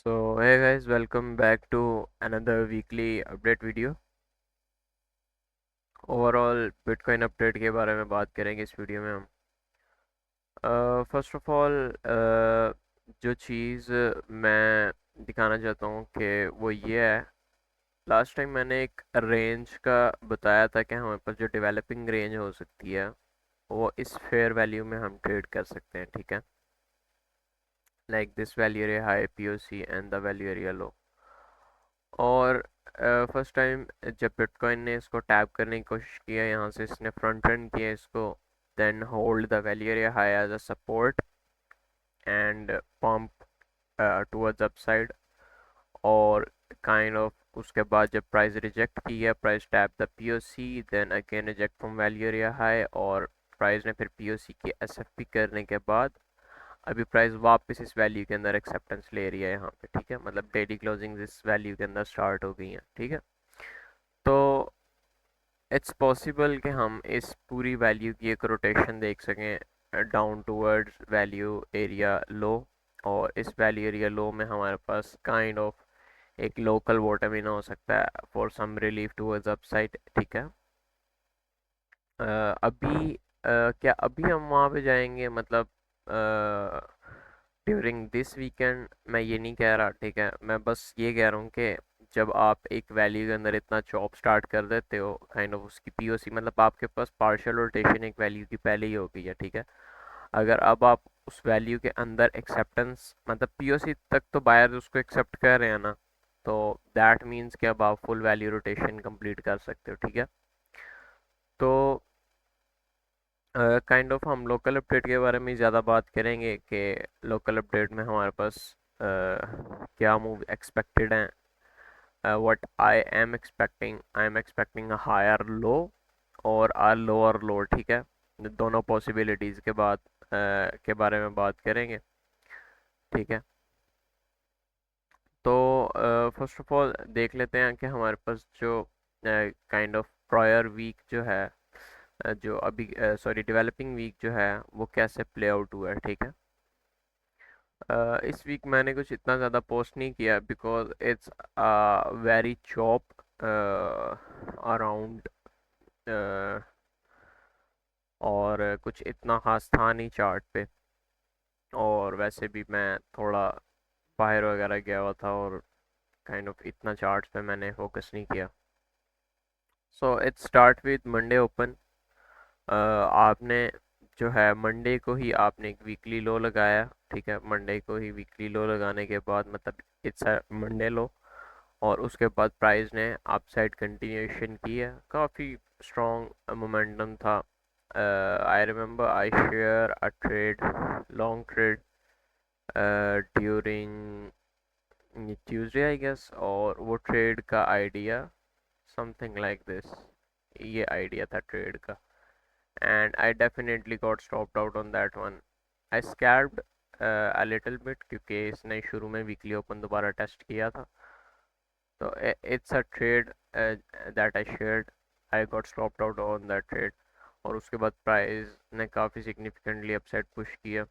So hey guys, welcome back to another weekly update video. Overall bitcoin update के बारे में बात करेंगे इस वीडियो में हम। फर्स्ट ऑफ ऑल जो चीज़ मैं दिखाना चाहता हूँ कि वो ये है। लास्ट टाइम मैंने एक रेंज का बताया था कि हमारे पास जो डेवलपिंग रेंज हो सकती है वो इस फेयर वैल्यू में हम ट्रेड कर सकते हैं, ठीक है। Like this value area high POC and the value area low. और फर्स्ट टाइम जब बिटकॉइन ने इसको टैप करने की कोशिश किया, यहाँ से इसने फ्रंट रन किया इसको, then hold the value area high as a support and pump towards upside. और काइंड ऑफ उसके बाद जब प्राइस रिजेक्ट किया, price tap the POC, then again reject from value area high, और प्राइस ने फिर पीओसी की एसएफपी करने के बाद अभी प्राइस वापस इस वैल्यू के अंदर एक्सेप्टेंस ले रही है यहाँ पे, ठीक है। मतलब डेली क्लोजिंग इस वैल्यू के अंदर स्टार्ट हो गई है, ठीक है। तो इट्स पॉसिबल कि हम इस पूरी वैल्यू की एक रोटेशन देख सकें down towards value area low. और इस वैल्यू एरिया लो में हमारे पास काइंड ऑफ एक लोकल बॉटम इन हो सकता है for some relief towards upside, ठीक है। अभी क्या अभी हम वहाँ पे जाएंगे, मतलब ड्यूरिंग दिस वीकेंड, मैं ये नहीं कह रहा, ठीक है। मैं बस ये कह रहा हूँ कि जब आप एक वैल्यू के अंदर इतना चॉप स्टार्ट कर देते हो, काइंड ऑफ उसकी पीओसी, मतलब आपके पास पार्शियल रोटेशन एक वैल्यू की पहले ही हो गई है, ठीक है। अगर अब आप उस वैल्यू के अंदर एक्सेप्टेंस, मतलब पीओसी तक तो बायर उसको एक्सेप्ट कर रहे हैं ना, तो दैट मीन्स कि अब आप फुल वैल्यू रोटेशन कंप्लीट कर सकते हो, ठीक है। तो काइंड ऑफ हम लोकल अपडेट के बारे में ज़्यादा बात करेंगे कि लोकल अपडेट में हमारे पास क्या मूव एक्सपेक्टेड हैं। What I am expecting a higher low और आ लोअर लो, ठीक है। दोनों पॉसिबिलिटीज़ के बाद के बारे में बात करेंगे, ठीक है। तो फर्स्ट ऑफ ऑल देख लेते हैं कि हमारे पास जो काइंड ऑफ प्रायर वीक जो है, जो अभी सॉरी डेवलपिंग वीक जो है वो कैसे प्ले आउट हुआ है, ठीक है। इस वीक मैंने कुछ इतना ज़्यादा पोस्ट नहीं किया because it's very chop around, और कुछ इतना खास था नहीं चार्ट पे। और वैसे भी मैं थोड़ा बाहर वगैरह गया हुआ था और काइंड ऑफ इतना चार्ट्स पे मैंने फोकस नहीं किया। So it's start with Monday open. आपने जो है मंडे को ही आपने एक वीकली लो लगाया, ठीक है। मंडे को ही वीकली लो लगाने के बाद, मतलब इट्स मंडे लो, और उसके बाद प्राइस ने अपसाइड कंटिन्यूएशन की है। काफ़ी स्ट्रॉन्ग मोमेंटम था। I remember I share a trade, long trade, during Tuesday I guess, और वो ट्रेड का आइडिया समथिंग लाइक दिस, ये आइडिया था ट्रेड का। and I definitely got stopped out on that one. I scared a little bit क्योंकि इसने शुरू में वीकली ओपन दोबारा टेस्ट किया था। तो it's a trade that I shared. I got stopped out on that trade, और उसके बाद प्राइस ने काफ़ी सिग्निफिकेंटली अपसाइड पुश किया।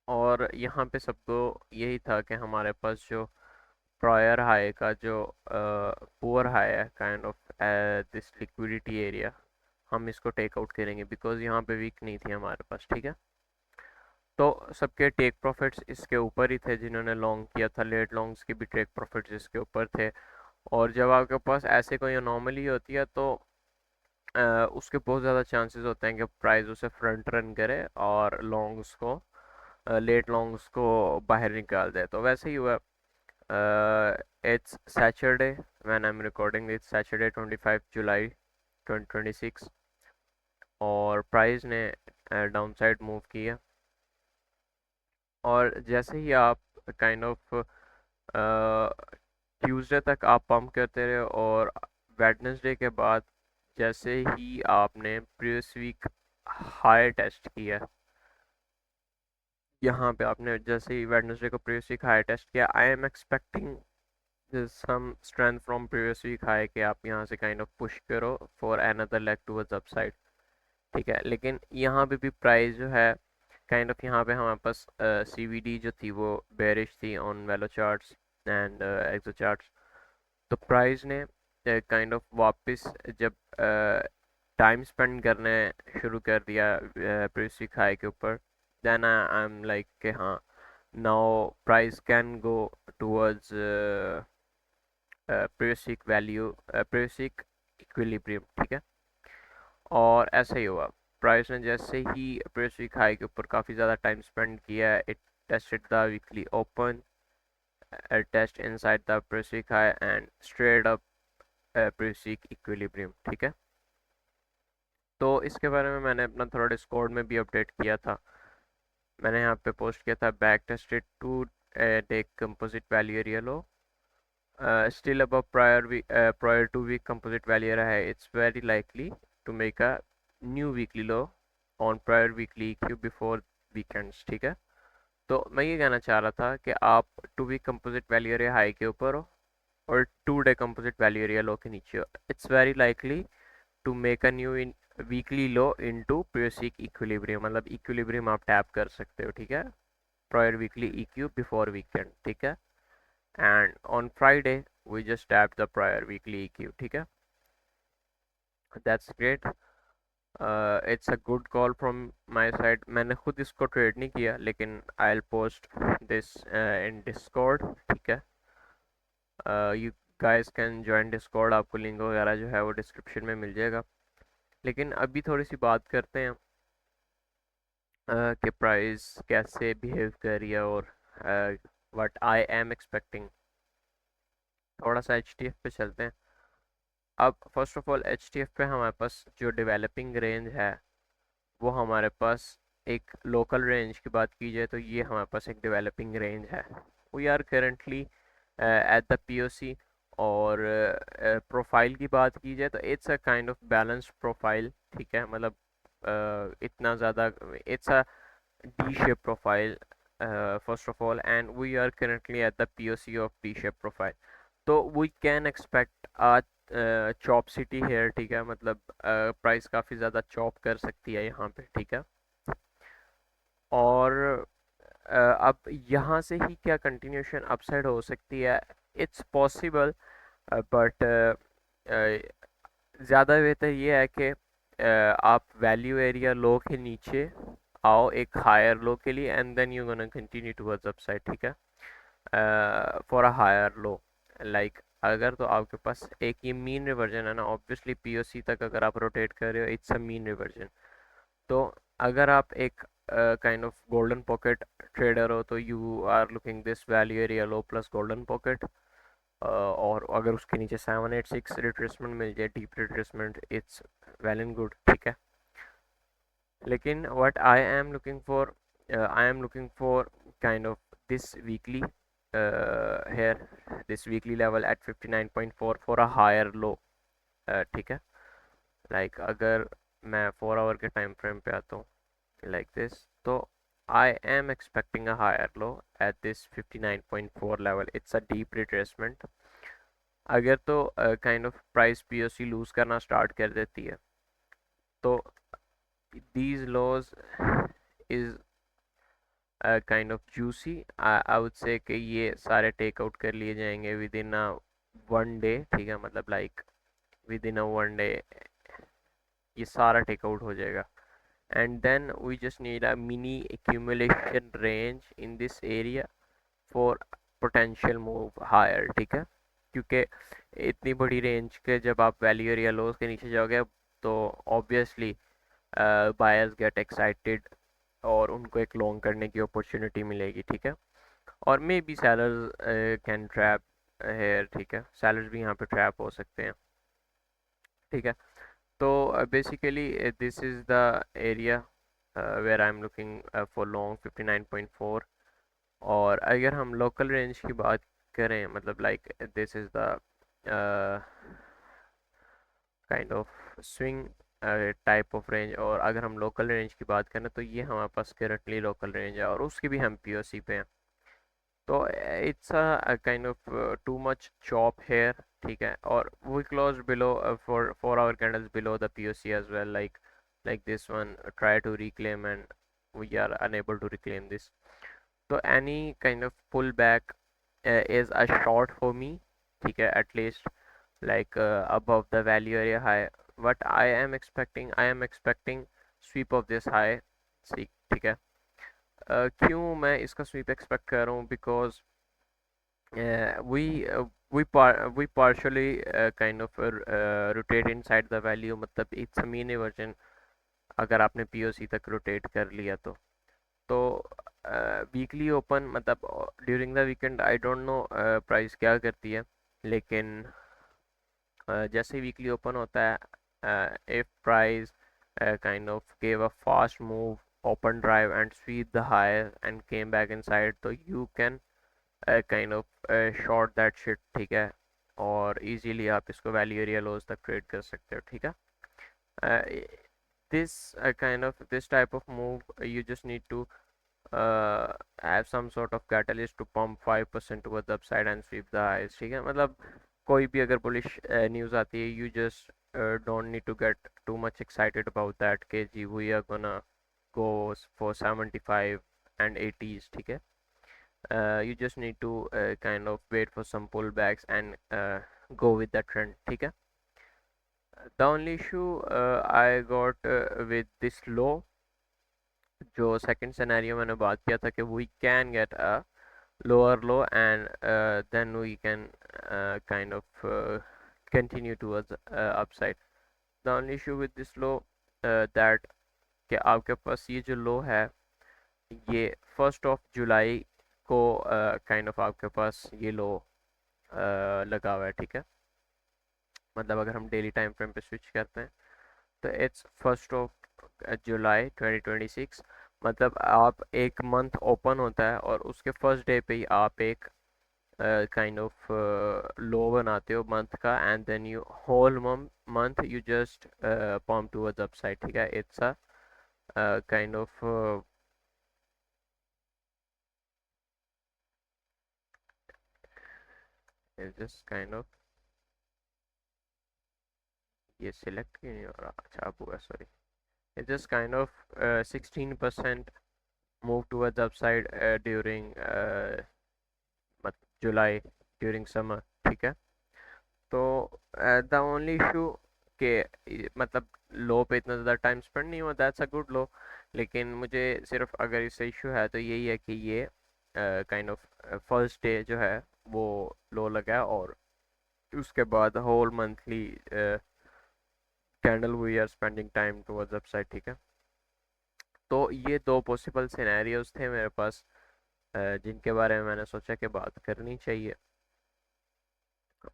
और यहाँ पे सबको यही था कि हमारे पास जो प्रायर हाई का जो पुअर हाई है, kind of this liquidity area, हम इसको टेक आउट करेंगे बिकॉज यहाँ पे वीक नहीं थी हमारे पास, ठीक है। तो सबके टेक प्रॉफिट्स इसके ऊपर ही थे, जिन्होंने लॉन्ग किया था लेट लॉन्ग्स के भी टेक प्रॉफिट्स इसके ऊपर थे। और जब आपके पास ऐसे कोई अनोमली होती है तो उसके बहुत ज़्यादा चांसेस होते हैं कि प्राइस उसे फ्रंट रन करे और लॉन्ग्स को, लेट लॉन्ग्स को बाहर निकाल दे। तो वैसे ही हुआ। It's Saturday when I am recording, it's Saturday 25 जुलाई 2026, और प्राइस ने डाउन साइड मूव किया। और जैसे ही आप काइंड ऑफ ट्यूसडे तक आप पंप करते रहे, और वेडनेसडे के बाद जैसे ही आपने प्रीवियस वीक हाई टेस्ट किया, यहाँ पे आपने जैसे ही वेडनेसडे को प्रीवियस वीक हाई टेस्ट किया, I am expecting some strength from previous week high कि आप यहाँ से काइंड ऑफ पुश करो for another leg towards upside, ठीक है। लेकिन यहाँ पे भी प्राइस जो है काइंड ऑफ यहाँ पे हमारे पास CVD जो थी वो बेरिश थी ऑन वेलो चार्ट्स एंड एक्सो चार्ट्स। तो प्राइस ने काइंड ऑफ वापस जब टाइम स्पेंड करने शुरू कर दिया प्रीवियस वीक हाई के ऊपर, देन आई एम लाइक कि हाँ, now price can go towards previous week value, previous week equilibrium, ठीक है। और ऐसा ही हुआ, प्राइस ने जैसे ही प्रीवियस वीक हाई के ऊपर काफ़ी ज़्यादा टाइम स्पेंड किया, it tested the weekly open, test inside the previous week high and straight up previous week equilibrium, ठीक है। तो इसके बारे में मैंने अपना थोड़ा डिस्कॉर्ड में भी अपडेट किया था। मैंने यहाँ पे पोस्ट किया था back tested two day composite value area low, still above prior 2 week composite value area है, it's very likely to make a new weekly low on prior weekly EQ before weekends, ठीक है। तो मैं ये कहना चाह रहा था कि आप 2 week composite value area high के ऊपर हो और 2 day composite value area लो के नीचे हो, it's very likely to make a new in weekly low into previous week equilibrium, मतलब equilibrium आप टैप कर सकते हो, ठीक है, prior weekly EQ before weekend, ठीक है। and on Friday we just tapped the prior weekly EQ, ठीक है। that's great, it's a good call from my side। मैंने खुद इसको ट्रेड नहीं किया, लेकिन I'll post this in Discord, ठीक है। you guys can join Discord, आपको लिंक वगैरह जो है वो डिस्क्रिप्शन में मिल जाएगा। लेकिन अभी थोड़ी सी बात करते हैं कि प्राइस कैसे बिहेव कर रही है और व्हाट आई एम एक्सपेक्टिंग। थोड़ा सा HTF पे चलते हैं। अब फर्स्ट ऑफ ऑल HTF पे हमारे पास जो डेवलपिंग रेंज है वो हमारे पास एक लोकल रेंज की बात की जाए तो ये हमारे पास एक डेवलपिंग रेंज है। We are currently at the POC। और प्रोफाइल की बात की जाए तो it's a kind of balanced profile, ठीक है। मतलब इतना ज़्यादा, it's a D shape profile first of all, and we are currently at the POC of D shape profile। तो we can expect a chop city here, ठीक है। मतलब price काफ़ी ज़्यादा चॉप कर सकती है यहाँ पे, ठीक है। और अब यहाँ से ही क्या कंटिन्यूशन अपसाइड हो सकती है, इट्स पॉसिबल, बट ज़्यादा बेहतर ये है कि आप वैल्यू एरिया लो के नीचे आओ एक हायर लो के लिए, and then you gonna continue towards upside, ठीक है, for a higher low. Like अगर तो आपके पास एक ये मीन रिवर्जन है ना, ऑब्वियसली POC तक अगर आप रोटेट कर रहे हो इट्स अ मीन रिवर्जन। तो अगर आप एक kind of golden pocket trader हो तो you are looking this value area low plus golden pocket, और अगर उसके नीचे 786 रिट्रेसमेंट मिल जाए, deep retracement, it's well and good, ठीक है। लेकिन what I am looking for kind of this weekly here, this weekly level at 59.4 for a higher low, ठीक है। लाइक अगर मैं 4 आवर के टाइम फ्रेम पे आता हूँ लाइक दिस, तो I am expecting a higher low at this 59.4 level, it's a deep retracement। अगर तो kind of price POC lose करना स्टार्ट कर देती है तो these lows is kind of juicy, I would say कि ये सारे टेक आउट कर लिए जाएंगे विद इन अ 1 डे, ठीक है। मतलब like within a 1 day ये सारा टेक आउट हो जाएगा, and then we just need a mini accumulation range in this area for potential move higher, ठीक है। क्योंकि इतनी बड़ी रेंज के जब आप वैल्यू एरिया लोज के नीचे जाओगे तो ऑब्वियसली बायर्स गेट एक्साइटेड और उनको एक लॉन्ग करने की अपॉर्चुनिटी मिलेगी, ठीक है। और maybe sellers can trap here, ठीक है, सेलर्स भी यहाँ पे ट्रैप हो सकते हैं, ठीक है। तो basically this is the area where I am looking for long 59.4। और अगर हम लोकल रेंज की बात करें, मतलब like this is the kind of swing type of range, और अगर हम लोकल रेंज की बात करें तो ये हमारे पास करंटली लोकल रेंज है और उसकी भी हम POC पे हैं। तो it's a kind of too much chop here, ठीक है। और we close below for 4 hour candles below the POC as well, like this one try to reclaim and we are unable to reclaim this. So any kind of pullback is a short for me, ठीक है, at least like above the value area high. What I am expecting sweep of this high, ठीक है. क्यों मैं इसका sweep expect कर रहा हूँ? Because we partially kind of rotate inside the value, मतलब it's a mini version अगर आपने POC तक rotate कर लिया तो वीकली ओपन मतलब during the weekend I don't know price क्या करती है, लेकिन जैसे वीकली ओपन होता है, if price kind of gave a fast move, open drive and sweep the higher and came back inside, तो you can kind of short that shit, ठीक है, और easily आप इसको वैल्यू एरिया लोज तक ट्रेड कर सकते हो, ठीक है. This kind of this type of move you just need to have some sort of catalyst to pump 5% towards the upside and sweep the highs, ठीक है. मतलब कोई भी अगर बुलिश न्यूज़ आती है, you just don't need to get too much excited about that कि जी we are gonna go for 75 and 80s, ठीक है. You just need to kind of wait for some pullbacks and go with the trend, ठीक है. The only issue I got with this low, जो second scenario मैंने बात किया था कि we can get a lower low and then we can kind of continue towards upside. The only issue with this low that कि आपके पास ये जो लो है ये 1st of जुलाई को kind of आपके पास ये लो लगा हुआ है, ठीक है. मतलब अगर हम डेली टाइम फ्रेम पे स्विच करते हैं तो इट्स 1st of जुलाई 2026. मतलब आप एक मंथ ओपन होता है और उसके फर्स्ट डे पे ही आप एक kind of low बनाते हो मंथ का, and then you whole month you just pump towards upside, ठीक है. it's a kind of it's just kind of ये select क्यों नहीं हो रहा? अच्छा अब हुआ, sorry. it's just kind of 16% move towards upside during July during summer, ठीक है. तो द ओनली इशू के मतलब लो पे इतना ज़्यादा टाइम स्पेंड नहीं हुआ, दैट्स अ गुड लो. लेकिन मुझे सिर्फ अगर इससे इशू है तो यही है कि ये काइंड ऑफ फर्स्ट डे जो है वो लो लगा है और उसके बाद whole monthly candle we are spending time towards upside, ठीक है. तो ये दो पॉसिबल सिनेरियोज थे मेरे पास जिनके बारे में मैंने सोचा कि बात करनी चाहिए.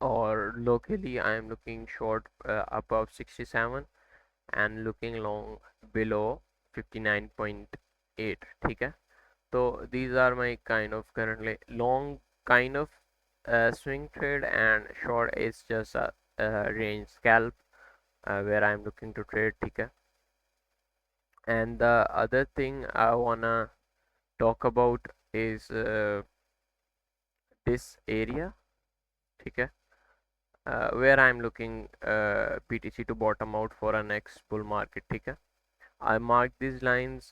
और locally I am looking short above 67 and looking long below 59.8, ठीक है. तो these are my kind of currently long kind of swing trade, and short is just a range scalp where I'm looking to trade, ठीक है. And the other thing I wanna talk about is this area, ठीक है, where I'm looking BTC to bottom out for a next bull market, ठीक है. I mark these lines,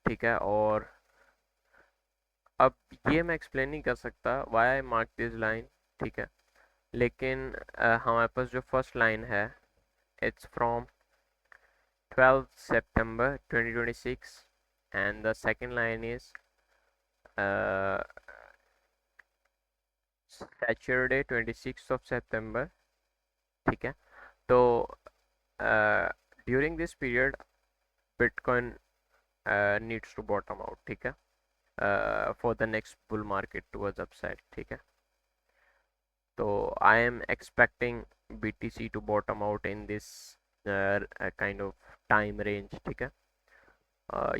ठीक है. और अब ये मैं एक्सप्लेन नहीं कर सकता why I mark this line, ठीक है. लेकिन हमारे पास जो फर्स्ट लाइन है it's from 12th September 2026 and the second line is uh, Saturday 26th of September, ठीक है. तो during this period bitcoin needs to bottom out, ठीक है, for the next bull market towards upside, ठीक है. तो I am expecting BTC to bottom out in this kind of time range, ठीक है.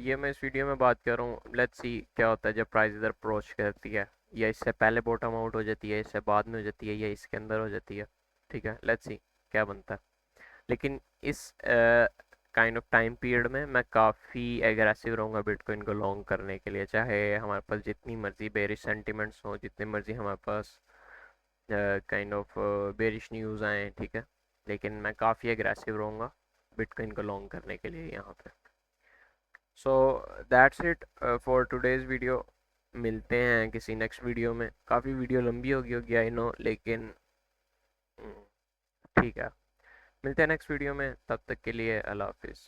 ये मैं इस वीडियो में बात कर रहा हूँ, लेट्स सी क्या होता है जब प्राइस इधर अप्रोच करती है, या इससे पहले बॉटम आउट हो जाती है, इससे बाद में हो जाती है, या इसके अंदर हो जाती है, ठीक है. लेट्स सी क्या बनता है. लेकिन इस काइंड ऑफ टाइम पीरियड में मैं काफ़ी एग्रेसिव रहूँगा बिटकॉइन को लॉन्ग करने के लिए, चाहे हमारे पास जितनी मर्जी बेरिश सेंटिमेंट्स हों, जितनी मर्जी हमारे पास काइंड ऑफ बेरिश न्यूज़ आए, ठीक है. लेकिन मैं काफ़ी एग्रेसिव रहूँगा बिटकॉइन को लॉन्ग करने के लिए यहाँ पे. So that's it for today's video. मिलते हैं किसी नेक्स्ट वीडियो में। काफ़ी वीडियो लंबी होगी आई नो, लेकिन ठीक है। मिलते हैं नेक्स्ट वीडियो में, तब तक के लिए अल्लाह हाफिज़।